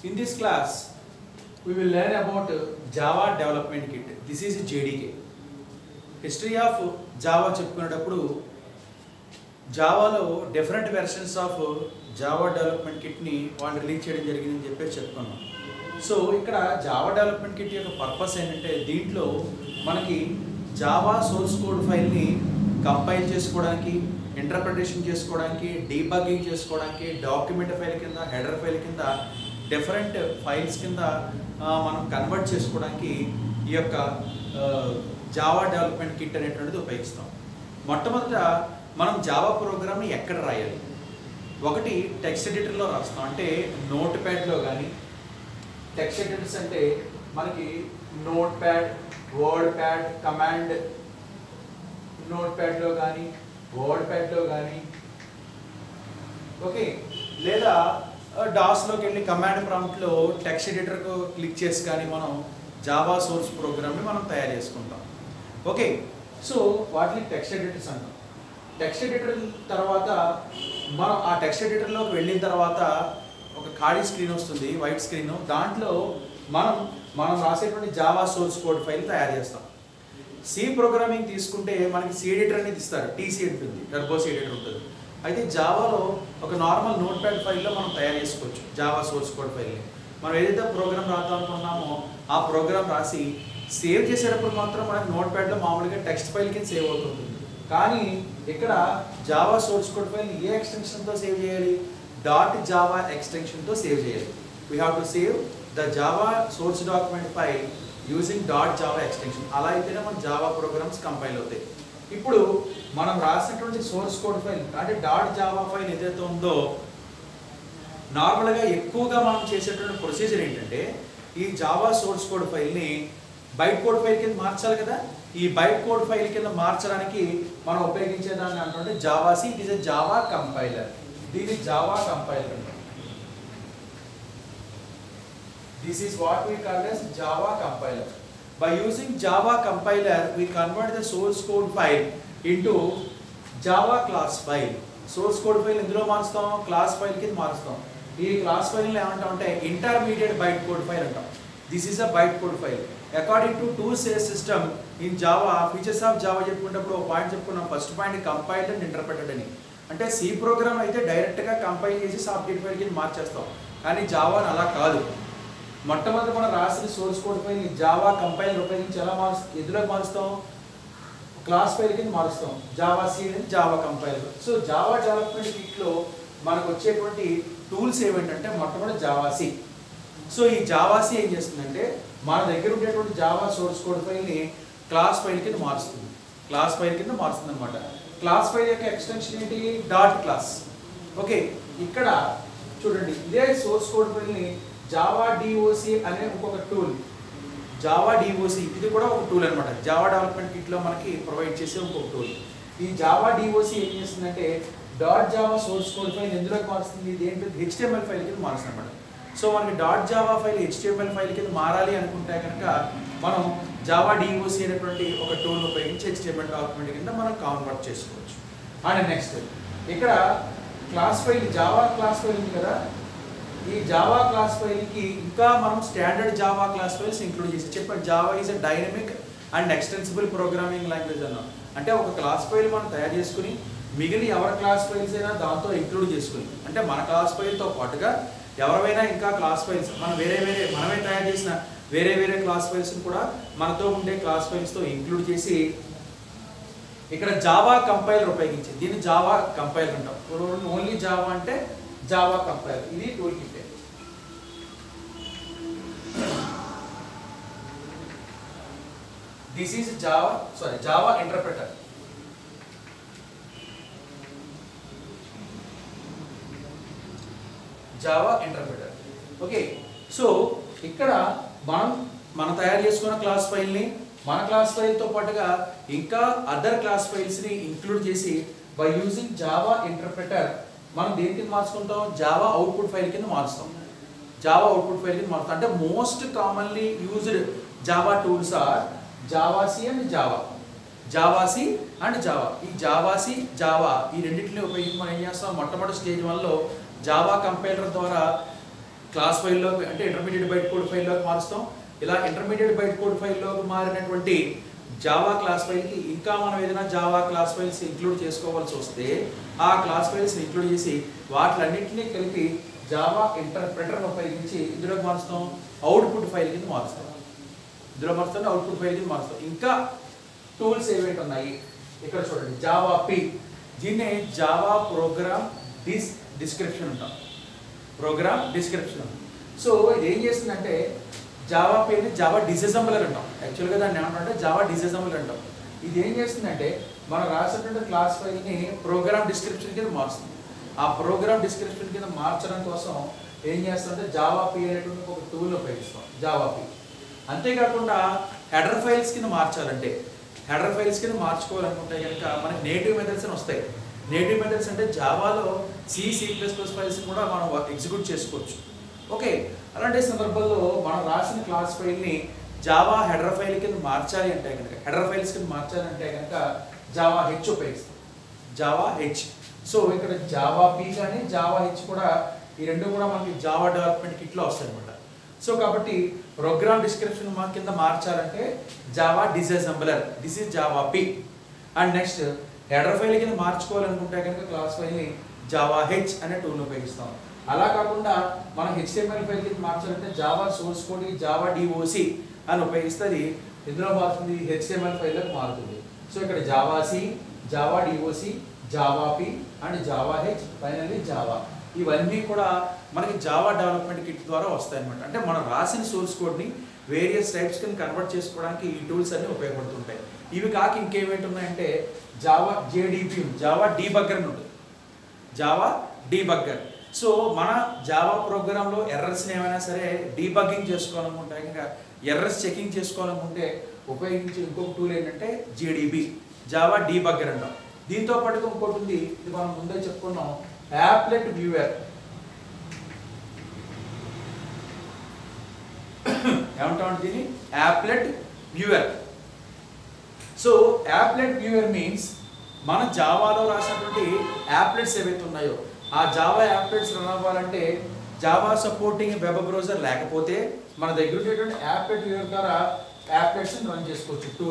In this class, we will learn about Java Development Kit. This is JDK. History of Java చెప్పుకునేటప్పుడు జావాలో different versions of Java development కిట్ని వాళ్ళు release చేయడం జరిగిందని చెప్పేసి చెప్పుకున్నాం. సో ఇక్కడ జావా డెవలప్మెంట్ కిట్ యొక్క పర్పస్ ఏంటంటే దీంట్లో మనకి జావా సోర్స్ కోడ్ ఫైల్ని కంపైల్ చేసుకోవడానికి, ఇంటర్ప్రిటేషన్ చేసుకోవడానికి, డీబగ్గింగ్ చేసుకోవడానికి, డాక్యుమెంట్ ఫైల్ కింద, హెడర్ ఫైల్ కింద డిఫరెంట్ ఫైల్స్ కింద మనం కన్వర్ట్ చేసుకోవడానికి ఈ యొక్క జావా డెవలప్మెంట్ కిట్ అనేటువంటిది ఉపయోగిస్తాం. మొట్టమొదట మనం జావా ప్రోగ్రామ్ని ఎక్కడ రాయాలి? ఒకటి టెక్స్ట్ ఎడిటర్లో రాస్తాం, అంటే నోట్ ప్యాడ్లో కానీ, టెక్స్ట్ ఎడిటర్స్ అంటే మనకి note pad, word pad, command note ప్యాడ్లో కానీ, వర్డ్ ప్యాడ్లో కానీ, ఓకే, లేదా డాస్లోకి వెళ్ళి కమాండ్ ప్రాంప్ట్లో టెక్స్ట్ ఎడిటర్కు క్లిక్ చేసి కానీ మనం జావా సోర్స్ ప్రోగ్రామ్ని మనం తయారు చేసుకుంటాం. ఓకే, సో వాటిని టెక్స్ట్ ఎడిటర్స్ అంటాం. టెక్స్ట్ ఎడిటర్ తర్వాత మనం ఆ టెక్స్ట్ ఎడిటర్లోకి వెళ్ళిన తర్వాత ఒక ఖాళీ స్క్రీన్ వస్తుంది, వైట్ స్క్రీన్. దాంట్లో మనం రాసేటువంటి జావా సోర్స్ కోడ్ ఫైల్ తయారు చేస్తాం. సి ప్రోగ్రామింగ్ తీసుకుంటే మనకి సి ఎడిటర్ అనేది ఇస్తారు, టీసీ ఉంటుంది, టర్బో సి ఎడిటర్ ఉంటుంది. అయితే జావాలో ఒక నార్మల్ నోట్ ప్యాడ్ ఫైల్లో మనం తయారు చేసుకోవచ్చు జావా సోర్స్ కోడ్ ఫైల్ని. మనం ఏదైతే ప్రోగ్రామ్ రాద్దాం అనుకున్నామో ఆ ప్రోగ్రామ్ రాసి సేవ్ చేసేటప్పుడు మాత్రం మనకి నోట్ ప్యాడ్లో మామూలుగా టెక్స్ట్ ఫైల్ కింద సేవ్ అవుతుంది. కానీ ఇక్కడ జావా సోర్స్ కోడ్ ఫైల్ ఏ ఎక్స్టెన్షన్తో సేవ్ చేయాలి? .java ఎక్స్టెన్షన్తో సేవ్ చేయాలి. We have to save the Java source document file using .java extension. అలా అయితేనే మన జావా ప్రోగ్రామ్స్ కంపైల్ అవుతాయి. ఇప్పుడు మనం రాసినటువంటి సోర్స్ కోడ్ ఫైల్ అంటే .java ఫైల్ ఏదైతే ఉందో, నార్మల్గా ఎక్కువగా మనం చేసేటువంటి ప్రొసీజర్ ఏంటంటే ఈ జావా సోర్స్ కోడ్ ఫైల్ని బైట్ కోడ్ ఫైల్ కింద మార్చాలి కదా. ఈ బైట్ కోడ్ ఫైల్ కింద మార్చడానికి మనం ఉపయోగించేదాన్ని అంటే జావాసి. It is a Java compiler. దీన్ని జావా కంపైలర్ అంటాం. This is what we call as Java compiler. By using Java compiler, we convert the source code file into Java class file. Source code file ఎందులో మారుస్తాం? Class file కింద మారుస్తాం. ఈ class ఫైల్ని ఏమంటాం అంటే intermediate byte code file అంటాం. This is a byte code file. According to two సేస్ system in Java, features of Java చెప్పుకున్నప్పుడు ఒక పాయింట్ చెప్పుకున్నాం. First point compiled and interpreted అని. అంటే సి ప్రోగ్రామ్ అయితే డైరెక్ట్గా కంపైల్ చేసి ఆబ్జెక్ట్ ఫైల్ కింద మార్చేస్తాం. కానీ జావా అలా కాదు. మొట్టమొదటి మనం రాసిన source code file Java compiler ఉపయోగించి ఎలా ఎందులోకి మారుస్తాం? క్లాస్ ఫైల్ కింద మారుస్తాం. జావా సి అనేది Java compiler. So Java development కిట్లో మనకు వచ్చేటువంటి టూల్స్ ఏమిటంటే మొట్టమొదటి జావా సి. సో ఈ జావా సి ఏం చేస్తుందంటే మన దగ్గర ఉండేటువంటి జావా సోర్స్ కోడ్ ఫైల్ని క్లాస్ ఫైల్ కింద మారుస్తుంది. క్లాస్ ఫైల్ కింద మారుస్తుంది అనమాట. క్లాస్ ఫైల్ యొక్క ఎక్స్టెన్షన్ ఏంటి? .class. ఓకే, ఇక్కడ చూడండి, ఇదే సోర్స్ కోడ్ ఫైల్ని జావా డిఓసి అనే ఇంకొక టూల్, జావా డిఓసి ఇది కూడా ఒక టూల్ అనమాట. జావా డెవలప్మెంట్ కిట్లో మనకి ప్రొవైడ్ చేసే ఇంకొక టూల్. ఈ జావా డిఓసి ఏం చేస్తుందంటే .java సోర్స్ కోడ్ ఫైల్ ఎందులోకి మారుస్తుంది? దేంట్లో? HTML ఫైల్ కింద మారుస్తుంది అనమాట. సో మనకి .java ఫైల్ HTML ఫైల్ కింద మారాలి అనుకుంటే కనుక మనం జావా డిఓసి అనేటువంటి ఒక టూల్ ఉపయోగించి HTML డాక్యుమెంట్ కింద మనం కన్వర్ట్ చేసుకోవచ్చు. అండ్ నెక్స్ట్ ఇక్కడ class file, Java class file ఉంది కదా, ఈ జావా క్లాస్ ఫైల్కి ఇంకా మనం standard Java class files include చేసి చెప్పారు. Java is a dynamic and extensible programming language అన్నాం. అంటే ఒక క్లాస్ ఫైల్ మనం తయారు చేసుకుని మిగిలిన ఎవరి క్లాస్ ఫైల్స్ అయినా దాంతో ఇంక్లూడ్ చేసుకుని, అంటే మన క్లాస్ ఫైల్తో పాటుగా ఎవరైనా ఇంకా క్లాస్ ఫైల్స్ మనమే తయారు చేసిన వేరే క్లాస్ ఫైల్స్ని కూడా మనతో ఉండే క్లాస్ ఫైల్స్తో ఇంక్లూడ్ చేసి ఇక్కడ జావా కంపైలర్ ఉపయోగించి దీన్ని జావా కంపైలర్ అంటాం. ఓన్లీ జావా అంటే జావా కంపైలర్. ఇది tool kit. This is Java interpreter. Java interpreter. Okay, so ఇక్కడ మనం తయారు చేసుకున్న క్లాస్ ఫైల్ని మన క్లాస్ ఫైల్తో పాటుగా ఇంకా అదర్ క్లాస్ ఫైల్స్ని ఇంక్లూడ్ చేసి బై యూజింగ్ జావా ఇంటర్ప్రెటర్ మనం దేని కింద మార్చుకుంటాం? జావా అవుట్పుట్ ఫైల్ కింద మారుస్తాం. జావా అవుట్పుట్ ఫైల్ కింద మారుస్తాం. అంటే most commonly used Java tools are javac and Java. Javac and Java. ఈ జావాసి జావా ఈ రెండింటిని ఉపయోగించి మనం ఏం చేస్తాం? మొట్టమొదటి స్టేజ్ 1లో జావా కంపైలర్ ద్వారా క్లాస్ ఫైల్లోకి అంటే ఇంటర్మీడియట్ బైట్ కోడ్ ఫైల్లోకి మారుస్తాం. ఇలా ఇంటర్మీడియట్ బైట్ కోడ్ ఫైల్లోకి మారినటువంటి జావా క్లాస్ ఫైల్కి ఇంకా మనం ఏదైనా జావా క్లాస్ ఫైల్స్ ఇంక్లూడ్ చేసుకోవాల్సి వస్తే ఆ క్లాస్ ఫైల్స్ ఇంక్లూడ్ చేసి వాటిలన్నింటినీ కలిపి జావా ఇంటర్ప్రెటర్ని ఉపయోగించి ఇందులోకి మారుస్తాం, అవుట్పుట్ ఫైల్ కింద మారుస్తాం. ఇందులో మారుస్తాం అవుట్పుట్ ఫైల్ కింద మారుస్తాం. ఇంకా టూల్స్ ఏవేంటి ఉన్నాయి ఇక్కడ చూడండి. జావా పి, దీన్నే జావా ప్రోగ్రామ్ డిస్క్రిప్షన్ అంటాం. Program description. సో ఇది ఏం చేస్తుందంటే జావా పేరుని జావా డిసెసెంబ్లర్ అంటాం. యాక్చువల్గా దాన్ని ఏమంటారంటే జావా డిసెసెంబ్లర్ అంటాం. ఇది ఏం చేస్తుందంటే మనం రాసినటువంటి క్లాస్ ఫైల్ని ప్రోగ్రామ్ డిస్క్రిప్షన్ కింద మారుస్తుంది. ఆ ప్రోగ్రామ్ డిస్క్రిప్షన్ కింద మార్చడం కోసం ఏం చేస్తుందంటే జావా పి అనేటువంటి ఒక టూల్ ఉపయోగిస్తాం, జావా పి. అంతేకాకుండా హెడర్ ఫైల్స్ కింద మార్చాలంటే, హెడర్ ఫైల్స్ కింద మార్చుకోవాలనుకుంటే కనుక మనకి నేటివ్ మెథడ్స్ అని వస్తాయి. నేటివ్ మెథడ్స్ అంటే జావాలో C++ ఫైల్స్ కూడా మనం ఎగ్జిక్యూట్ చేసుకోవచ్చు. ఓకే, అలాంటి సందర్భంలో మనం రాసిన క్లాస్ ఫైల్ని జావా హెడర్ ఫైల్ కింద మార్చాలి అంటే కనుక, హెడర్ ఫైల్స్ కింద మార్చాలంటే కనుక జావా హెచ్ ఉపయోగిస్తాం, జావా హెచ్. సో ఇక్కడ జావా పి కానీ జావా హెచ్ కూడా ఈ రెండు కూడా మనకి జావా డెవలప్మెంట్ కిట్లో వస్తాయి అనమాట. సో కాబట్టి ప్రోగ్రామ్ డిస్క్రిప్షన్ కింద మార్చాలంటే Java disassembler, this is Java P. And next header file కింద మార్చుకోవాలనుకుంటే కనుక క్లాస్ ఫైల్ని జావా హెచ్ అనే టూల్ని ఉపయోగిస్తాం. అలా కాకుండా మనం HTML ఫైల్ కింద మార్చాలంటే Java source code Java DOC అని ఉపయోగిస్తుంది. ఇందులో మారుతుంది HTML ఫైల్లోకి మారుతుంది. సో ఇక్కడ Java C, Java doc, Java P and Java H, finally Java. ఇవన్నీ కూడా మనకి జావా డెవలప్మెంట్ కిట్ ద్వారా వస్తాయి అనమాట. అంటే మనం రాసిన సోర్స్ కోడ్ని వేరియస్ టైప్స్ కింద కన్వర్ట్ చేసుకోవడానికి ఈ టూల్స్ అన్ని ఉపయోగపడుతుంటాయి. ఇవి కాక ఇంకేమేంటి ఉన్నాయంటే జావా JDB, జావా డీబగ్గర్ అని ఉంటుంది, జావా డీబగ్గర్. సో మన జావా ప్రోగ్రాంలో ఎర్రర్స్ని ఏమైనా సరే డీబగ్గింగ్ చేసుకోవాలనుకుంటే, ఇంకా ఎర్రర్స్ చెకింగ్ చేసుకోవాలనుకుంటే ఉపయోగించే ఇంకొక టూల్ ఏంటంటే JDB, జావా డీబగ్గర్ అంటాం. దీంతో పాటుగా ఇంకోటి ఉంది, ఇది మనం ముందే చెప్పుకున్నాం, యాప్లెట్ వ్యూవర్. ఏమంటాం దీన్ని? Applet viewer. So applet viewer means మన జావాలో రాసినటువంటి యాప్లెట్స్ ఏవైతే ఉన్నాయో ఆ జావా యాప్లెట్స్ రన్ అవ్వాలంటే జావా సపోర్టింగ్ వెబ్ బ్రౌజర్ లేకపోతే మన దగ్గర ఉండేటువంటి యాప్లెట్ వ్యూవర్ ద్వారా యాప్లెట్స్ రన్ చేసుకోవచ్చు. To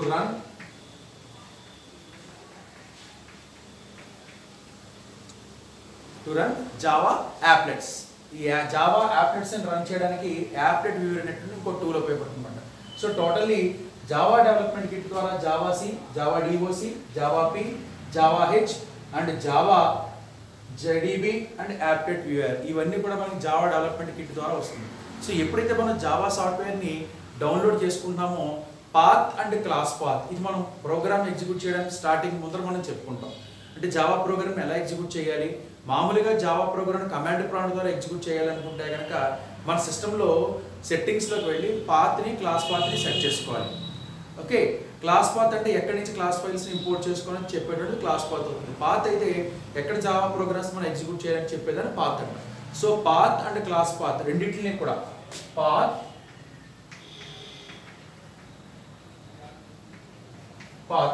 run Java applets. ఈ జావా యాప్లెట్స్ రన్ చేయడానికి యాప్లెట్ వ్యూవర్ అనేటువంటి ఇంకో టూల్ ఉపయోగపడుతుందన్నమాట. So totally Java development kit ద్వారా Java C, Java doc, Java P, Java H and Java JDB and applet viewer ఇవన్నీ కూడా మనకి జావా డెవలప్మెంట్ కిట్ ద్వారా వస్తుంది. సో ఎప్పుడైతే మనం జావా సాఫ్ట్వేర్ని డౌన్లోడ్ చేసుకుంటామో పాత్ అండ్ క్లాస్ పాత్, ఇది మనం ప్రోగ్రామ్ ఎగ్జిక్యూట్ చేయడానికి స్టార్టింగ్ ముందర మనం చెప్పుకుంటాం. అంటే జావా ప్రోగ్రామ్ ఎలా ఎగ్జిక్యూట్ చేయాలి, మామూలుగా జావా ప్రోగ్రామ్ కమాండ్ ప్రాంప్ట్ ద్వారా ఎగ్జిక్యూట్ చేయాలనుకుంటే కనుక మన సిస్టంలో సెట్టింగ్స్లోకి వెళ్ళి పాత్ని, క్లాస్ పాత్ని సెట్ చేసుకోవాలి. ఓకే, క్లాస్ పాత్ అంటే ఎక్కడి నుంచి క్లాస్ ఫైల్స్ని ఇంపోర్ట్ చేసుకోవాలని చెప్పేటప్పుడు క్లాస్ పాత్ అవుతుంది. పాత్ అయితే ఎక్కడ జావా ప్రోగ్రామ్స్ మనం ఎగ్జిక్యూట్ చేయాలని చెప్పేదాన్ని పాత్ అంట. So path and class path రెండింటిని కూడా path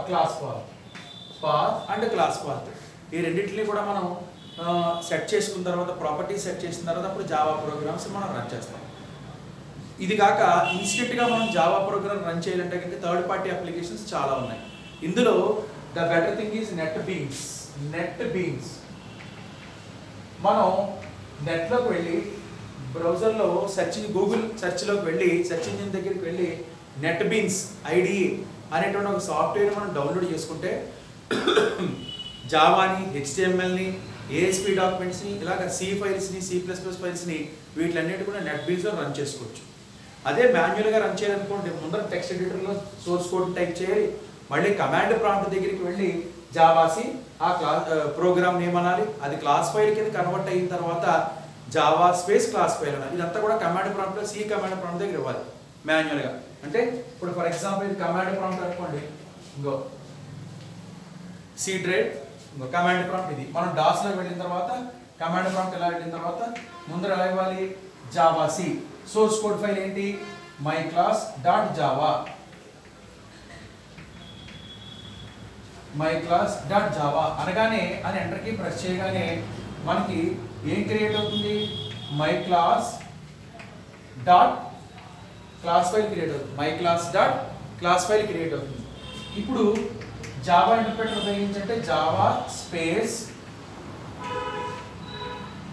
class path and class path ఈ రెండింటిని కూడా మనం సెట్ చేసుకున్న తర్వాత, ప్రాపర్టీ సెట్ చేసిన తర్వాత అప్పుడు జావా ప్రోగ్రామ్స్ మనం రన్ చేస్తాం. ఇది కాక ఇన్స్టెంట్గా మనం జావా ప్రోగ్రామ్ రన్ చేయాలంటే కనుక థర్డ్ పార్టీ అప్లికేషన్స్ చాలా ఉన్నాయి. ఇందులో the better thing is net మనం నెట్లోకి వెళ్ళి బ్రౌజర్లో గూగుల్ సెర్చ్లోకి వెళ్ళి సెర్చ్ ఇంజిన్ దగ్గరికి వెళ్ళి నెట్ బీన్స్ IDE అనేటువంటి ఒక సాఫ్ట్వేర్ మనం డౌన్లోడ్ చేసుకుంటే జావాని, HTMLని, ASP డాక్యుమెంట్స్ని, ఇలాగ C ఫైల్స్ని, C++ ఫైల్స్ని వీటిలన్నిటి కూడా నెట్ బీన్స్లో రన్ చేసుకోవచ్చు. అదే మాన్యువల్గా రన్ చేయాలనుకోండి ముందర టెక్స్ట్ ఎడిటర్లో సోర్స్ కోడ్ టైప్ చేయాలి, మళ్ళీ కమాండ్ ప్రాంప్ట్ దగ్గరికి వెళ్ళి జావాసి ఆ ప్రోగ్రామ్ నేమ్ అనాలి, అది క్లాస్ ఫైల్ కింద కన్వర్ట్ అయిన తర్వాత జావా స్పేస్ క్లాస్ ఫైల్ అనాలి. ఇదంతా కూడా కమాండ్ ప్రాంప్ట్లో C కమాండ్ ప్రాంప్ట్ దగ్గర ఇవ్వాలి మాన్యువల్గా. అంటే ఇప్పుడు ఫర్ ఎగ్జాంపుల్ ఇది కమాండ్ ప్రాంప్ట్ అనుకోండి, ఇంకో C డ్రైవ్, ఇంకో కమాండ్ ప్రాంప్ట్ ఇది. మనం డాస్లోకి వెళ్ళిన తర్వాత కమాండ్ ప్రాంప్ట్ ఎలా వెళ్ళిన తర్వాత ముందర ఎలా ఇవ్వాలి, Java C, source code file ఏంటి myclass.java, myclass.java అనగానే అని ఎంటర్ కి ప్రెస్ చేయగానే మనకి ఏం క్రియేట్ అవుతుంది, myclass dot class file create అవుతుంది, my class dot class file create అవుతుంది. ఇప్పుడు జావా ఇంటర్ప్రెటర్ ఉపయోగించంటే జావా స్పేస్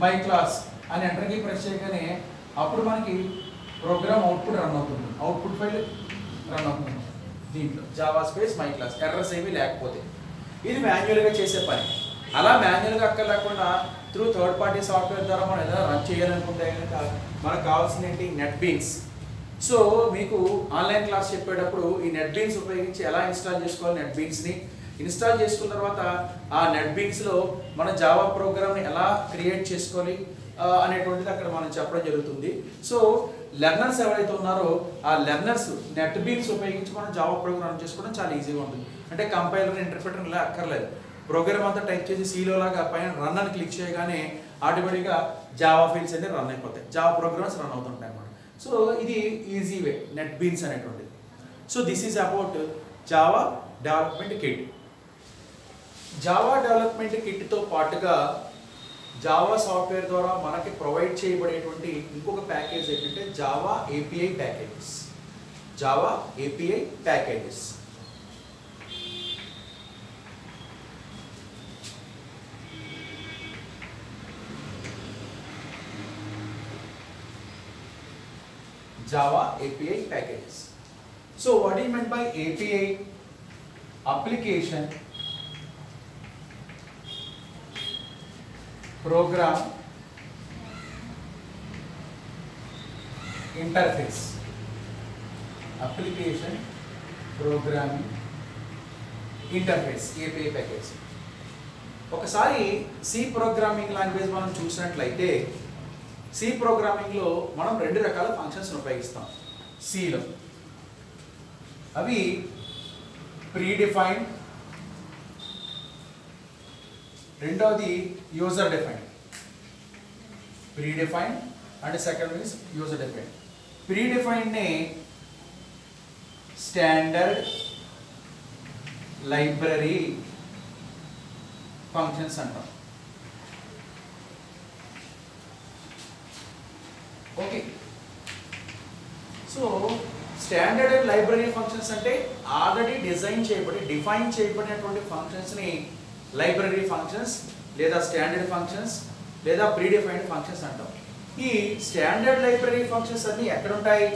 మై క్లాస్ అని ఎంటర్కి ప్రెస్ చేయగానే అప్పుడు మనకి ప్రోగ్రామ్ అవుట్పుట్ రన్ అవుతుంది, అవుట్పుట్ ఫైల్ రన్ అవుతుంది దీంట్లో Java space my class, errors ఏమీ లేకపోతే. ఇది మాన్యువల్గా చేసే పని. అలా మాన్యువల్గా అక్కర్లేకుండా త్రూ థర్డ్ పార్టీ సాఫ్ట్వేర్ ద్వారా మనం ఏదైనా రన్ చేయాలనుకుంటే కనుక మనకు కావాల్సింది ఏంటి, నెట్ బీన్స్. సో మీకు ఆన్లైన్ క్లాస్ చెప్పేటప్పుడు ఈ నెట్ బీన్స్ ఉపయోగించి ఎలా ఇన్స్టాల్ చేసుకోవాలి, నెట్ బీన్స్ని ఇన్స్టాల్ చేసుకున్న తర్వాత ఆ నెట్ బీన్స్లో మన జావా ప్రోగ్రామ్ని ఎలా క్రియేట్ చేసుకోవాలి అనేటువంటిది అక్కడ మనం చెప్పడం జరుగుతుంది. సో లెర్నర్స్ ఎవరైతే ఉన్నారో ఆ లెర్నర్స్ నెట్ బీన్స్ ఉపయోగించి మనం జావా ప్రోగ్రామ్ రన్ చేసుకోవడం చాలా ఈజీగా ఉంటుంది. అంటే కంపైలర్ ఇంటర్ప్రిటర్ ఇలా అక్కర్లేదు, ప్రోగ్రామ్ అంతా టైప్ చేసి సీలో లాగా పైన రన్ అని క్లిక్ చేయగానే ఆటోమేటిక్గా జావా ఫైల్స్ అయితే రన్ అయిపోతాయి, జావా ప్రోగ్రామ్స్ రన్ అవుతుంటాయి అన్నమాట. సో ఇది ఈజీ వే నెట్ బీన్స్ అనేటువంటిది. So this is about Java development kit. Java development కిట్తో పాటుగా జావా సాఫ్ట్వేర్ ద్వారా మనకి ప్రొవైడ్ చేయబడేటువంటి ఇంకొక ప్యాకేజ్ ఏంటంటే Java API packages. Java API packages Java API packages. So what do you mean by API? Application Program Interface. Application Programming Interface API package. ఒకసారి C programming language మనం చూసినట్లయితే C ప్రోగ్రామింగ్లో మనం రెండు రకాల ఫంక్షన్స్ని ఉపయోగిస్తాం సిలో. అవి ప్రీడిఫైన్డ్, రెండవది user defined. Predefined and second means user defined. ప్రీడిఫైన్డ్ని స్టాండర్డ్ లైబ్రరీ ఫంక్షన్స్ అంటాం. Okay, so standard and library functions అంటే ఆల్రెడీ డిజైన్ చేయబడి డిఫైన్ చేయబడినటువంటి ఫంక్షన్స్ని లైబ్రరీ ఫంక్షన్స్ లేదా స్టాండర్డ్ ఫంక్షన్స్ లేదా ప్రీడిఫైన్డ్ ఫంక్షన్స్ అంటాం. ఈ స్టాండర్డ్ లైబ్రరీ ఫంక్షన్స్ అన్నీ ఎక్కడ ఉంటాయి,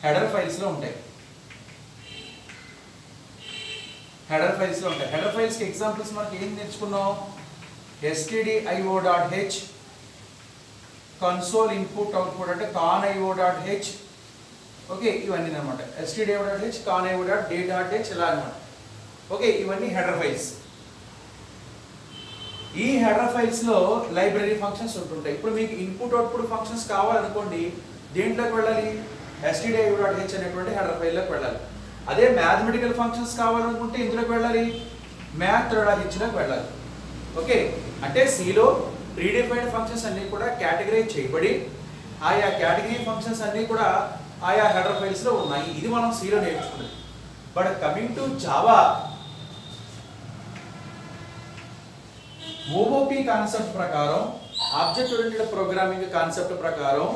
హెడర్ ఫైల్స్లో ఉంటాయి. హెడర్ ఫైల్స్లో ఉంటాయి. హెడర్ ఫైల్స్కి ఎగ్జాంపుల్స్ మనకి ఏం నేర్చుకున్నాం, stdio.h, కన్సోల్ ఇన్పుట్ అవుట్పుట్ అంటే conio.h. ఓకే, ఇవన్నీ అనమాట. stdio.h, conio.d.h ఇలా అనమాట. ఓకే, ఇవన్నీ హెడర్ ఫైల్స్. ఈ హెడర్ ఫైల్స్లో లైబ్రరీ ఫంక్షన్స్ ఉంటుంటాయి. ఇప్పుడు మీకు ఇన్పుట్ అవుట్పుట్ ఫంక్షన్స్ కావాలనుకోండి, దేంట్లోకి వెళ్ళాలి, stdio.h అనేటువంటి హెడర్ ఫైల్లోకి వెళ్ళాలి. అదే మ్యాథమెటికల్ ఫంక్షన్స్ కావాలనుకుంటే ఇందులోకి వెళ్ళాలి, math.h లోకి వెళ్ళాలి. ఓకే, అంటే సిలో ప్రీడిఫైన్డ్ ఫంక్షన్స్ అన్నీ కూడా కేటగరైజ్ చేయబడి ఆయా కేటగిరీ ఫంక్షన్స్ అన్నీ కూడా ఆయా హెడర్ ఫైల్స్లో ఉన్నాయి. ఇది మనం సిలో నేర్చుకున్నాం. But coming to Java, ఓఓపి concept ప్రకారం, ఆబ్జెక్ట్ ఓరియెంటెడ్ ప్రోగ్రామింగ్ కాన్సెప్ట్ ప్రకారం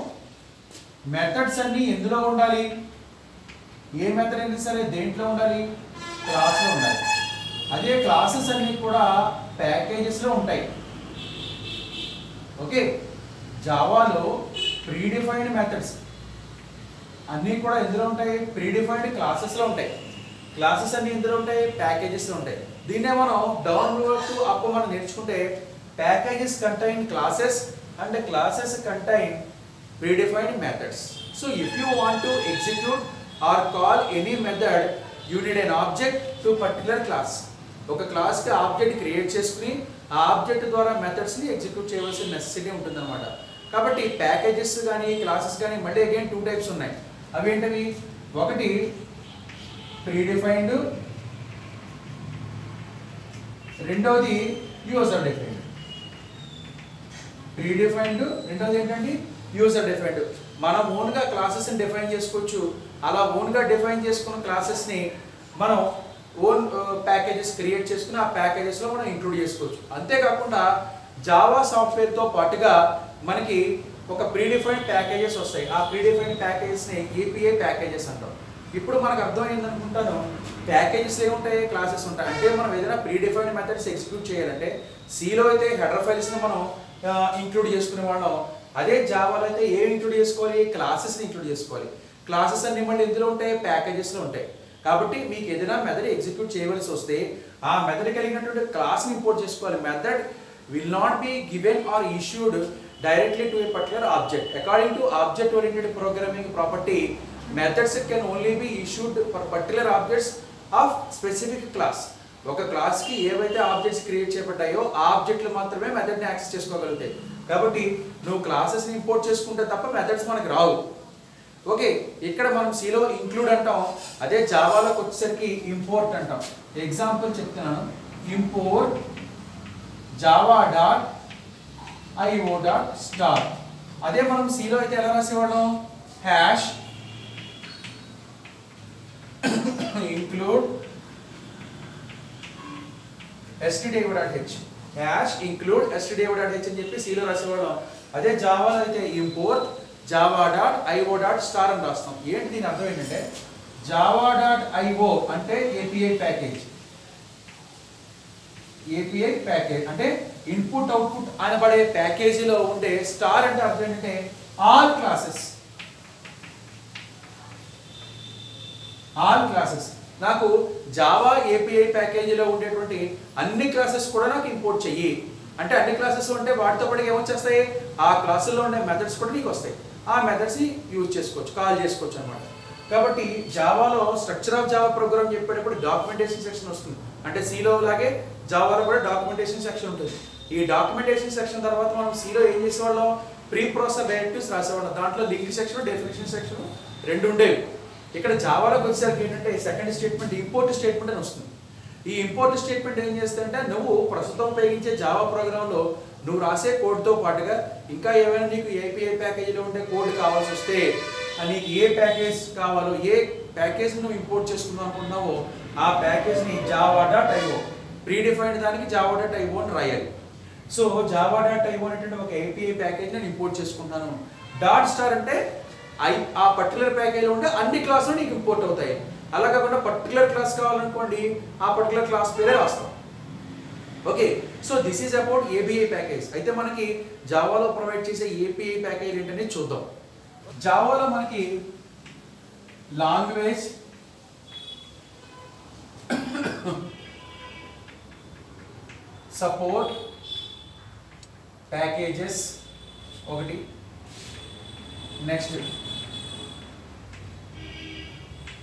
మెథడ్స్ అన్నీ ఎందులో ఉండాలి, ఏ మెథడ్ అయినా సరే దేంట్లో ఉండాలి, క్లాస్లో ఉండాలి. అదే క్లాసెస్ అన్నీ కూడా ప్యాకేజెస్లో ఉంటాయి. ఓకే, జావాలో ప్రీడిఫైన్డ్ మెథడ్స్ అన్నీ కూడా ఎందులో ఉంటాయి, ప్రీడిఫైన్డ్ క్లాసెస్లో ఉంటాయి. క్లాసెస్ అన్నీ ఎందులో ఉంటాయి, ప్యాకేజెస్లో ఉంటాయి. దీన్నే మనం డౌన్లోడ్ టు అప్ మనం నేర్చుకుంటే packages contain classes and classes contain predefined methods. So if you want to execute or call any method you need an object to particular class. ఒక క్లాస్కి ఆబ్జెక్ట్ క్రియేట్ చేసుకుని ఆ ఆబ్జెక్ట్ ద్వారా మెథడ్స్ని execute చేయవలసిన necessity ఉంటుందన్నమాట. కాబట్టి ప్యాకేజెస్ కానీ classes కానీ మళ్ళీ అగైన్ టూ టైప్స్ ఉన్నాయి. అవి ఏంటవి, ఒకటి ప్రీడిఫైన్డ్, రెండవది యూజర్ డిఫైన్డ్. ప్రీడిఫైన్డ్, రెండవది ఏంటంటే యూజర్ డిఫైన్డ్. మనం ఓన్గా క్లాసెస్ని డిఫైన్ చేసుకోవచ్చు. అలా ఓన్గా డిఫైన్ చేసుకున్న క్లాసెస్ని మనం ఓన్ ప్యాకేజెస్ క్రియేట్ చేసుకుని ఆ ప్యాకేజెస్లో మనం ఇంక్లూడ్ చేసుకోవచ్చు. అంతేకాకుండా జావా సాఫ్ట్వేర్తో పాటుగా మనకి ఒక ప్రీడిఫైన్డ్ ప్యాకేజెస్ వస్తాయి. ఆ ప్రీడిఫైన్డ్ ప్యాకేజెస్ని ఏపీఐ ప్యాకేజెస్ అంటాం. ఇప్పుడు మనకు అర్థమైంది అనుకుంటాను, ప్యాకేజెస్ ఏముంటాయి, క్లాసెస్ ఉంటాయి. అంటే మనం ఏదైనా ప్రీడిఫైన్డ్ మెథడ్స్ ఎగ్జిక్యూట్ చేయాలంటే సిలో అయితే హెడర్ ఫైల్స్ని మనం ఇంక్లూడ్ చేసుకునే వాళ్ళం. అదే జావాలో అయితే ఏం ఇంక్లూడ్ చేసుకోవాలి, క్లాసెస్ని ఇంక్లూడ్ చేసుకోవాలి. క్లాసెస్ అన్ని మళ్ళీ ఎందులో ఉంటాయి, ప్యాకేజెస్లో ఉంటాయి. కాబట్టి మీకు ఏదైనా మెథడ్ ఎగ్జిక్యూట్ చేయవలసి వస్తే ఆ మెథడ్ కలిగినటువంటి క్లాస్ని ఇంపోర్ట్ చేసుకోవాలి. Method will not be given or issued directly to a particular object. According to object oriented programming property, methods can only be issued for particular objects of specific class. ఒక class కి ఏవైతే objects create చేయబడ్డాయో ఆ ఆబ్జెక్ట్లు మాత్రమే method ని access చేసుకోగలుగుతాయి. కాబట్టి నువ్వు classes ని import చేసుకుంటే తప్ప మెథడ్స్ మనకు రావు. ఓకే, ఇక్కడ మనం సిలో ఇంక్లూడ్ అంటాం, అదే జావాలోకి వచ్చేసరికి ఇంపోర్ట్ అంటాం. ఎగ్జాంపుల్ చెప్తున్నాను, ఇంపోర్ట్ java.io.star. అదే మనం సిలో అయితే ఎలా రాసేవాళ్ళం, hash include stdio.h, hash include stdio.h అని చెప్పి సిలో రాసేవాళ్ళం. అదే జావాలో అయితే ఇంపోర్ట్ java.io.star అని రాస్తాం. ఏంటి దీని అర్థం ఏంటంటే, java.io అంటే ఏపీఐ ప్యాకేజ్. ఏపీఐ ప్యాకేజ్ అంటే ఇన్పుట్ అవుట్పుట్ అనబడే ప్యాకేజీలో ఉండే స్టార్ అంటే అర్థం ఏంటంటే ఆల్ క్లాసెస్. ఆల్ క్లాసెస్ నాకు జావా ఏపీఐ ప్యాకేజీలో ఉండేటువంటి అన్ని క్లాసెస్ కూడా నాకు ఇంపోర్ట్ చెయ్యి అంటే, అన్ని క్లాసెస్ ఉంటే వాటితో పాటు ఏమొచ్చేస్తాయి, ఆ క్లాసుల్లో ఉండే మెథడ్స్ కూడా నీకు వస్తాయి. ఆ మెథడ్స్ని యూజ్ చేసుకోవచ్చు, కాల్ చేసుకోవచ్చు అనమాట. కాబట్టి జావాలో స్ట్రక్చర్ ఆఫ్ జావా ప్రోగ్రామ్ చెప్పేటప్పుడు డాక్యుమెంటేషన్ సెక్షన్ వస్తుంది. అంటే సిలో లాగే జావాలో కూడా డాక్యుమెంటేషన్ సెక్షన్ ఉంటుంది. ఈ డాక్యుమెంటేషన్ సెక్షన్ తర్వాత మనం సిలో ఏం చేసేవాళ్ళం, ప్రీ ప్రాసెస్ డైరెక్టివ్స్ రాసేవాళ్ళం. దాంట్లో లింక్ సెక్షన్, డెఫినేషన్ సెక్షన్ రెండు ఉండేవి. ఇక్కడ జావాలోకి వచ్చేసరికి ఏంటంటే సెకండ్ స్టేట్మెంట్ ఇంపోర్ట్ స్టేట్మెంట్ అని వస్తుంది. ఈ ఇంపోర్ట్ స్టేట్మెంట్ ఏం చేస్తుందంటే, నువ్వు ప్రస్తుతం ఉపయోగించే జావా ప్రోగ్రాంలో నువ్వు రాసే కోడ్తో పాటుగా ఇంకా ఏమైనా నీకు ఏపీఐ ప్యాకేజీలో ఉండే కోడ్ కావాల్సి వస్తే, నీకు ఏ ప్యాకేజ్ కావాలో, ఏ ప్యాకేజ్ నువ్వు ఇంపోర్ట్ చేసుకుందాం అనుకుంటున్నావో ఆ ప్యాకేజ్ని java.io ప్రీడిఫైన్డ్ దానికి java.io అని రాయాలి. సో java.io అనేటువంటి ఒక ఏపీఐ ప్యాకేజ్ నేను ఇంపోర్ట్ చేసుకుంటాను. .star అంటే ఆ పర్టికులర్ ప్యాకేజ్లో ఉంటే అన్ని క్లాసులు నీకు ఇంపోర్ట్ అవుతాయి. అలా కాకుండా పర్టికులర్ క్లాస్ కావాలనుకోండి, ఆ పర్టికులర్ క్లాస్ పేరే రాస్తాం. Okay, so this is about API package. అయితే మనకి జావాలో ప్రొవైడ్ చేసే ఏపీఐ ప్యాకేజ్ ఏంటనే చూద్దాం. జావాలో మనకి లాంగ్వేజ్ సపోర్ట్ ప్యాకేజెస్ ఒకటి, next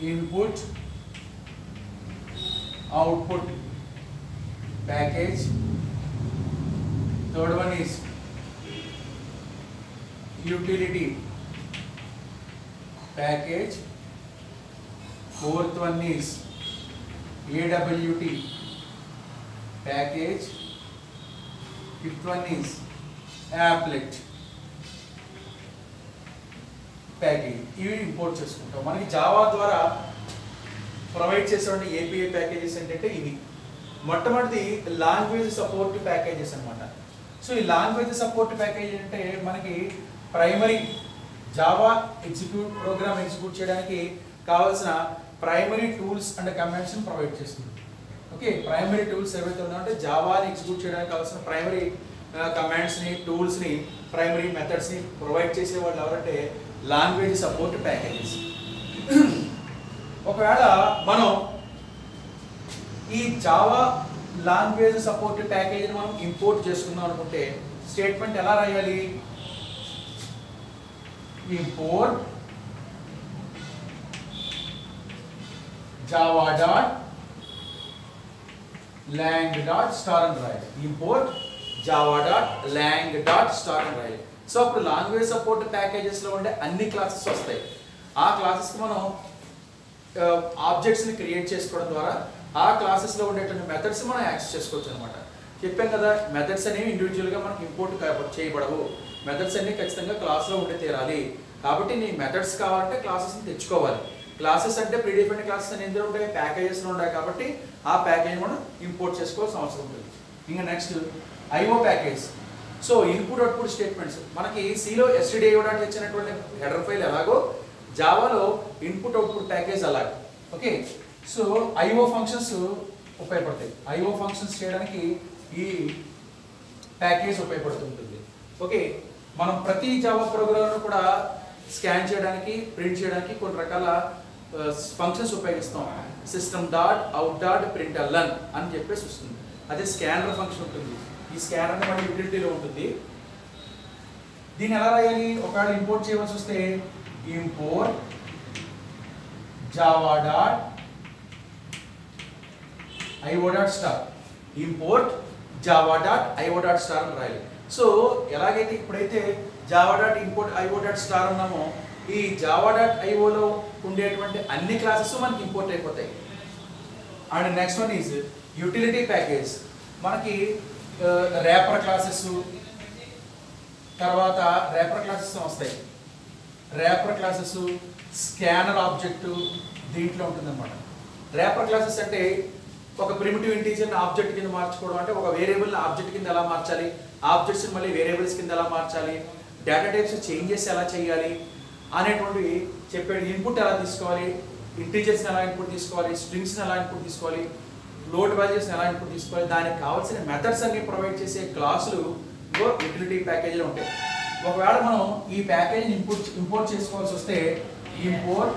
input output package, third one is utility package, fourth one is AWT package, fifth one is applet package. ఇవి import చేసుకుంటాం. మనకి జావా ద్వారా ప్రొవైడ్ చేసేటువంటి ఏపీఐ ప్యాకేజెస్ ఏంటంటే ఇవి. మొట్టమొదటిది లాంగ్వేజ్ సపోర్ట్ ప్యాకేజెస్ అనమాట. సో ఈ లాంగ్వేజ్ సపోర్ట్ ప్యాకేజ్ అంటే మనకి ప్రైమరీ జావా ప్రోగ్రామ్ ఎగ్జిక్యూట్ చేయడానికి కావాల్సిన ప్రైమరీ టూల్స్ అండ్ కమాండ్స్ని ప్రొవైడ్ చేస్తుంది. ఓకే, ప్రైమరీ టూల్స్ ఏవైతే ఉన్నాయంటే జావాని ఎగ్జిక్యూట్ చేయడానికి కావాల్సిన ప్రైమరీ కమాండ్స్ని, టూల్స్ని, ప్రైమరీ మెథడ్స్ని ప్రొవైడ్ చేసే వాళ్ళు ఎవరంటే లాంగ్వేజ్ సపోర్ట్ ప్యాకేజెస్. ఒకవేళ మనం ఈ జావా లాంగ్వేజ్ సపోర్ట్ ప్యాకేజీని మనం ఇంపోర్ట్ చేసుకుందాం అనుకుంటే స్టేట్మెంట్ ఎలా రాయాలి, ఇంపోర్ట్ java.lang.star అని రాయాలి. ఇంపోర్ట్ java.lang.star అని రాయాలి. సో అప్పుడు లాంగ్వేజ్ సపోర్ట్ ప్యాకేజెస్లో ఉండే అన్ని క్లాసెస్ వస్తాయి. ఆ క్లాసెస్కి మనం ఆబ్జెక్ట్స్ని క్రియేట్ చేసుకోవడం ద్వారా ఆ క్లాసెస్లో ఉండేటువంటి మెథడ్స్ మనం యాక్సెస్ చేసుకోవచ్చు అనమాట. చెప్పాం కదా, మెథడ్స్ అనేవి ఇండివిజువల్గా మనకి ఇంపోర్ట్ చేయబడవు. మెథడ్స్ అన్ని ఖచ్చితంగా క్లాస్లో ఉండి తీరాలి. కాబట్టి నీ మెథడ్స్ కావాలంటే క్లాసెస్ని తెచ్చుకోవాలి. క్లాసెస్ అంటే ప్రీడిఫైన్డ్ క్లాసెస్ అని ఎందులో ఉంటాయి, ప్యాకేజెస్లో ఉంటాయి. కాబట్టి ఆ ప్యాకేజ్ మనం ఇంపోర్ట్ చేసుకోవాల్సిన అవసరం ఉంటుంది. ఇంకా next IO package. So input output statements మనకి సిలో stdio.h అనేటువంటి హెడర్ ఫైల్ ఎలాగో జావాలో ఇన్పుట్ అవుట్పుట్ ప్యాకేజ్ అలాగే. ఓకే, సో ఐఓ ఫంక్షన్స్ ఉపయోగపడతాయి. ఐఓ ఫంక్షన్స్ చేయడానికి ఈ ప్యాకేజ్ ఉపయోగపడుతుంటుంది. ఓకే, మనం ప్రతి జావా ప్రోగ్రామ్ను కూడా స్కాన్ చేయడానికి ప్రింట్ చేయడానికి కొన్ని రకాల ఫంక్షన్స్ ఉపయోగిస్తాం. system.out.println అని చెప్పేసి వస్తుంది. అదే స్కానర్ ఫంక్షన్ ఉంటుంది. ఈ స్కానర్ మన యూటిలిటీలో ఉంటుంది. దీన్ని ఎలా రాయాలి? ఒకవేళ ఇంపోర్ట్ చేయవలసి వస్తే ఇంపోర్ట్ java.io.star ఇంపోర్ట్ java.io.star అని రాయాలి. సో ఎలాగైతే ఇప్పుడైతే java.import.io.star ఉన్నామో ఈ java.ioలో ఉండేటువంటి అన్ని క్లాసెస్ మనకి ఇంపోర్ట్ అయిపోతాయి. And next one is utility package. మనకి ర్యాపర్ క్లాసెస్ తర్వాత ర్యాపర్ క్లాసెస్ వస్తాయి. ర్యాపర్ క్లాసెస్ స్కానర్ ఆబ్జెక్ట్ దీంట్లో ఉంటుందన్నమాట. ర్యాపర్ క్లాసెస్ అంటే ఒక ప్రిమిటివ్ ఇంటీజర్ని ఆబ్జెక్ట్ కింద మార్చుకోవడం, అంటే ఒక వేరియబుల్ని ఆబ్జెక్ట్ కింద ఎలా మార్చాలి, ఆబ్జెక్ట్స్ని మళ్ళీ వేరియబుల్స్ కింద ఎలా మార్చాలి, డేటా టైప్స్ చేంజెస్ ఎలా చేయాలి అనేటువంటివి చెప్పాడు. ఇన్పుట్ ఎలా తీసుకోవాలి, ఇంటీజర్స్ని ఎలా ఇన్పుట్ తీసుకోవాలి, స్ట్రింగ్స్ని ఎలా ఇన్పుట్ తీసుకోవాలి, ఫ్లోట్ వాల్యూస్ని ఎలా ఇన్పుట్ తీసుకోవాలి, దానికి కావాల్సిన మెథడ్స్ అన్ని ప్రొవైడ్ చేసే క్లాసులు యూటిలిటీ ప్యాకేజీలో ఉంటాయి. ఒకవేళ మనం ఈ ప్యాకేజీని ఇంపోర్ట్ చేసుకోవాల్సి వస్తే ఇంపోర్ట్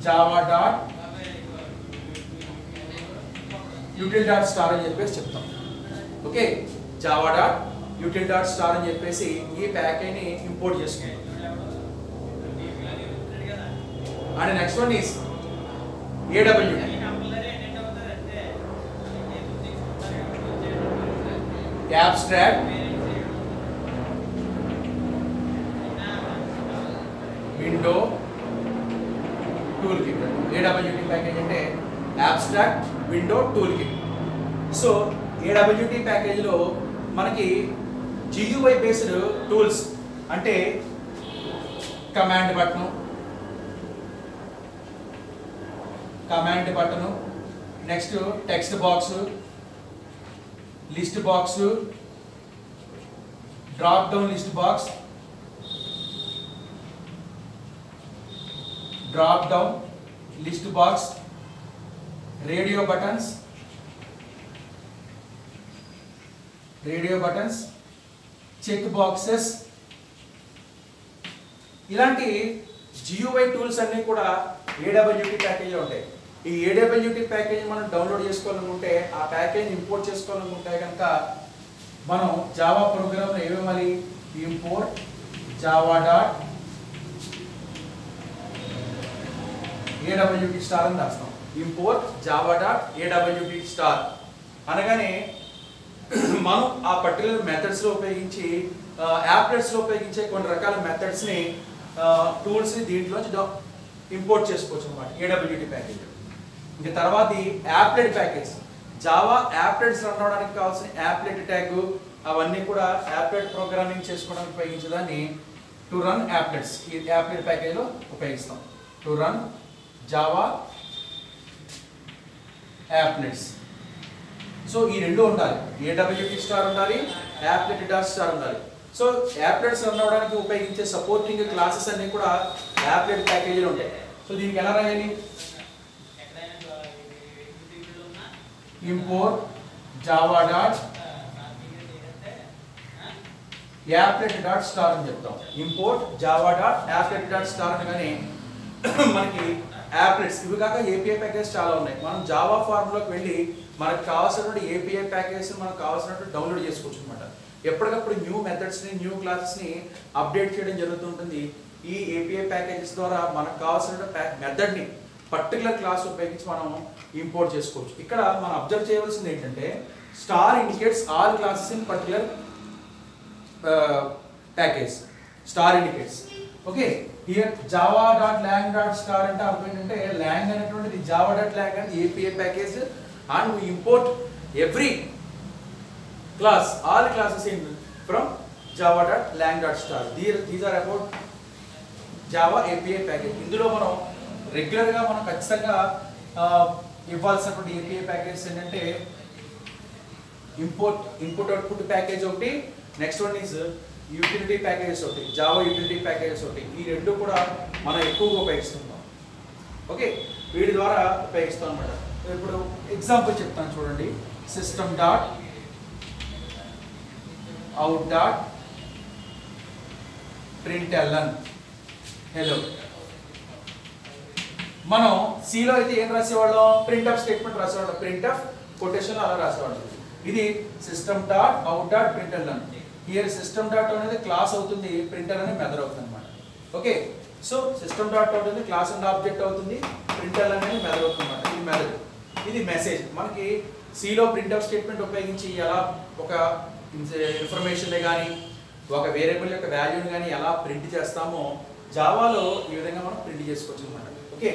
java.util.star అని చెప్పేసి చెప్తాం. ఓకే, java.util.star అని చెప్పేసి ఈ ప్యాకేజీని ఇంపోర్ట్ చేసుకుంటాం. And next one is AWT. abstract window toolkit. AWT package అంటే abstract window toolkit. So AWT ప్యాకేజీలో మనకి GUI బేస్డ్ టూల్స్ అంటే command button, next text box, list box, drop down list box, drop down list box, radio buttons, check boxes, ఇలాంటి GUI tools అన్నీ కూడా AWT ప్యాకేజీలో ఉంటాయి. ఈ AWT ప్యాకేజ్ మనం డౌన్లోడ్ చేసుకోవాలనుకుంటే, ఆ ప్యాకేజ్ ఇంపోర్ట్ చేసుకోవాలనుకుంటే కనుక మనం జావా ప్రోగ్రామ్లో ఏమేమాలి? ఇంపోర్ట్ java.awt.star అని రాస్తాం. ఇంపోర్ట్ java.awt.star అనగానే మనం ఆ పర్టికులర్ మెథడ్స్లో ఉపయోగించి యాప్లెట్స్లో ఉపయోగించే కొన్ని రకాల మెథడ్స్ని టూల్స్ని దీంట్లోంచి ఇంపోర్ట్ చేసుకోవచ్చు అన్నమాట AWT ప్యాకేజ్. ఇంకా తర్వాత applet package, Java applets run అవడానికి కావాల్సిన యాప్లెట్ ట్యాగ్ అవన్నీ కూడా యాప్లెట్ ప్రోగ్రామింగ్ చేసుకోవడానికి ఉపయోగించేదాన్ని టు రన్ యాప్లెట్స్ ఈ యాప్లెట్ ప్యాకేజ్లో ఉపయోగిస్తాం. To run Java యాప్లెట్స్. సో ఈ రెండు ఉండాలి, AWT.star ఉండాలి, applet.star ఉండాలి. సో యాప్లెట్స్ రన్ అవడానికి ఉపయోగించే సపోర్టింగ్ క్లాసెస్ అన్నీ కూడా యాప్లెట్ ప్యాకేజీలో ఉంటాయి. సో దీనికి ఎలా రాయాలి? ఇంపోర్ట్ java.applet.star అని చెప్తాం. ఇంపోర్ట్ java.applet.star అనగానే మనకి యాప్లెట్స్ ఇవి కాక API ప్యాకేజ్ చాలా ఉన్నాయి. మనం జావా ఫార్మ్లోకి వెళ్ళి మనకు కావాల్సినటువంటి API ప్యాకేజ్ మనకు కావాల్సినటువంటి డౌన్లోడ్ చేసుకోవచ్చు అనమాట. ఎప్పటికప్పుడు న్యూ మెథడ్స్ని న్యూ క్లాసెస్ని అప్డేట్ చేయడం జరుగుతుంటుంది. ఈ API ప్యాకేజెస్ ద్వారా మనకు కావాల్సిన మెథడ్ని పర్టికులర్ క్లాస్ ఉపయోగించి మనం ఇంపోర్ట్ చేసుకోవచ్చు. ఇక్కడ మనం అబ్జర్వ్ చేయవలసింది ఏంటంటే star indicates all classes in particular package. Star indicates. Okay, here java.lang.star అంటే అర్థం ఏంటంటే lang అనేటువంటిది java.lang అనేది API package and we import every class, all classes in from java.lang.star. These are about Java API package. ఇందులో మనం రెగ్యులర్గా మనం ఖచ్చితంగా ఇవ్వాల్సినటువంటి API ప్యాకేజ్ ఏంటంటే ఇన్పుట్ అవుట్పుట్ ప్యాకేజ్ ఒకటి, next one is utility packages ఒకటి, జావా యూటిలిటీ ప్యాకేజెస్ ఒకటి. ఈ రెండు కూడా మనం ఎక్కువగా ఉపయోగిస్తుంటాం. ఓకే, వీటి ద్వారా ఉపయోగిస్తాం అనమాట. ఇప్పుడు ఎగ్జాంపుల్ చెప్తాను చూడండి. System dot out dot println hello. మనం సిలో అయితే ఏం రాసేవాళ్ళం, ప్రింట్ఎఫ్ స్టేట్మెంట్ రాసేవాళ్ళం, ప్రింట్ఎఫ్ కొటేషన్ అలా రాసేవాళ్ళం. ఇది system dot out dot println. Here system dot అనేది క్లాస్ అవుతుంది, ప్రింట్ఎల్ అనేది మెథడ్ అవుతుంది అనమాట. Okay, so system dot out అనేది క్లాస్ అండ్ ఆబ్జెక్ట్ అవుతుంది, ప్రింట్ఎల్ అనేది మెథడ్ అవుతుంది అనమాట. ఇది మెథడ్, ఇది మెసేజ్. మనకి సిలో ప్రింట్ఎఫ్ స్టేట్మెంట్ ఉపయోగించి ఎలా ఒక ఇన్ఫర్మేషన్ కానీ ఒక వేరియబుల్ యొక్క వాల్యూని కానీ ఎలా ప్రింట్ చేస్తామో జావాలో ఈ విధంగా మనం ప్రింట్ చేసుకోవచ్చు అనమాట. Okay,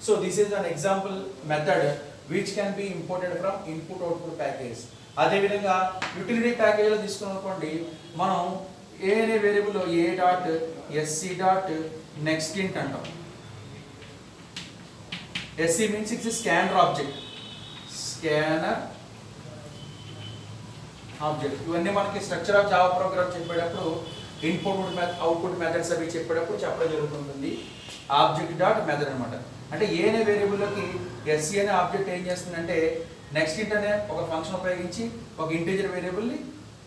so this is an example method which can be imported from input output package. అదేవిధంగా యూటిలిటీ ప్యాకేజ్లో తీసుకున్నాం అనుకోండి, మనం ఏ అనే వేరియబుల్లో A dot S C dot next int అంటాం. S C means it's scanner object, scanner object. ఇవన్నీ మనకి స్ట్రక్చర్ ఆఫ్ జావా ప్రోగ్రామ్ చెప్పేటప్పుడు ఇన్పుట్ అవుట్పుట్ మెథడ్స్ అవి చెప్పేటప్పుడు చెప్పడం జరుగుతుంటుంది. ఆబ్జెక్ట్ డాట్ మెథడ్ అనమాట. అంటే ఏ అనే వేరియబుల్లోకి ఎస్సీ అనే ఆబ్జెక్ట్ ఏం చేస్తుందంటే నెక్స్ట్ ఇంట్ అనే ఒక ఫంక్షన్ ఉపయోగించి ఒక ఇంటీజర్ వేరియబుల్ని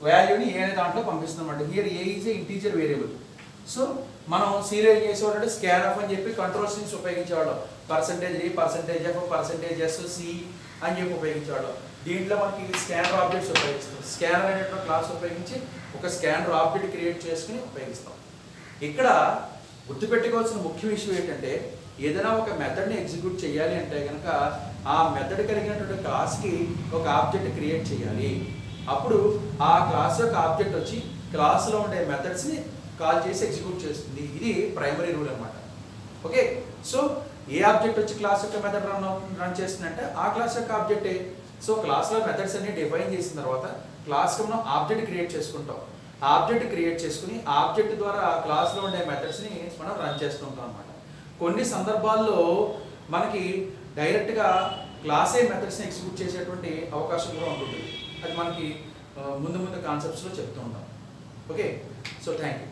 వాల్యూని ఏ అనే దాంట్లో పంపిస్తుంది అనమాట. Here A is a integer variable. So మనం సీలో ఏం చేసేవాళ్ళంటే స్కాన్ ఆఫ్ అని చెప్పి కంట్రోల్ స్ట్రింగ్స్ ఉపయోగించేవాళ్ళం. Percentage D, percentage F, percentage S, C అని చెప్పి ఉపయోగించేవాళ్ళం. దీంట్లో మనకి స్కానర్ ఆబ్జెక్ట్స్ ఉపయోగిస్తాం. స్కానర్ అనేటువంటి క్లాస్ ఉపయోగించి ఒక స్కానర్ ఆబ్జెక్ట్ క్రియేట్ చేసుకుని ఉపయోగిస్తాం. ఇక్కడ గుర్తుపెట్టుకోవాల్సిన ముఖ్య విషయం ఏంటంటే ఏదైనా ఒక మెథడ్ని ఎగ్జిక్యూట్ చేయాలి అంటే కనుక ఆ మెథడ్ కలిగినటువంటి క్లాస్కి ఒక ఆబ్జెక్ట్ క్రియేట్ చేయాలి. అప్పుడు ఆ క్లాస్ యొక్క ఆబ్జెక్ట్ వచ్చి క్లాస్లో ఉండే మెథడ్స్ని కాల్ చేసి ఎగ్జిక్యూట్ చేస్తుంది. ఇది ప్రైమరీ రూల్ అనమాట. ఓకే, సో ఏ ఆబ్జెక్ట్ వచ్చి క్లాస్ యొక్క మెథడ్ రన్ చేస్తుందంటే ఆ క్లాస్ యొక్క ఆబ్జెక్టే. సో క్లాస్లో మెథడ్స్ అన్ని డిఫైన్ చేసిన తర్వాత క్లాస్కి మనం ఆబ్జెక్ట్ క్రియేట్ చేసుకుంటాం. ఆబ్జెక్ట్ క్రియేట్ చేసుకుని ఆబ్జెక్ట్ ద్వారా ఆ క్లాస్లో ఉండే మెథడ్స్ని మనం రన్ చేస్తుంటాం అనమాట. కొన్ని సందర్భాల్లో మనకి డైరెక్ట్గా క్లాసే మెథడ్స్ని ఎగ్జిక్యూట్ చేసేటువంటి అవకాశం కూడా ఉంటుంది. అది మనకి ముందు కాన్సెప్ట్స్లో చెప్తూ ఉంటాం. Okay, so thank you.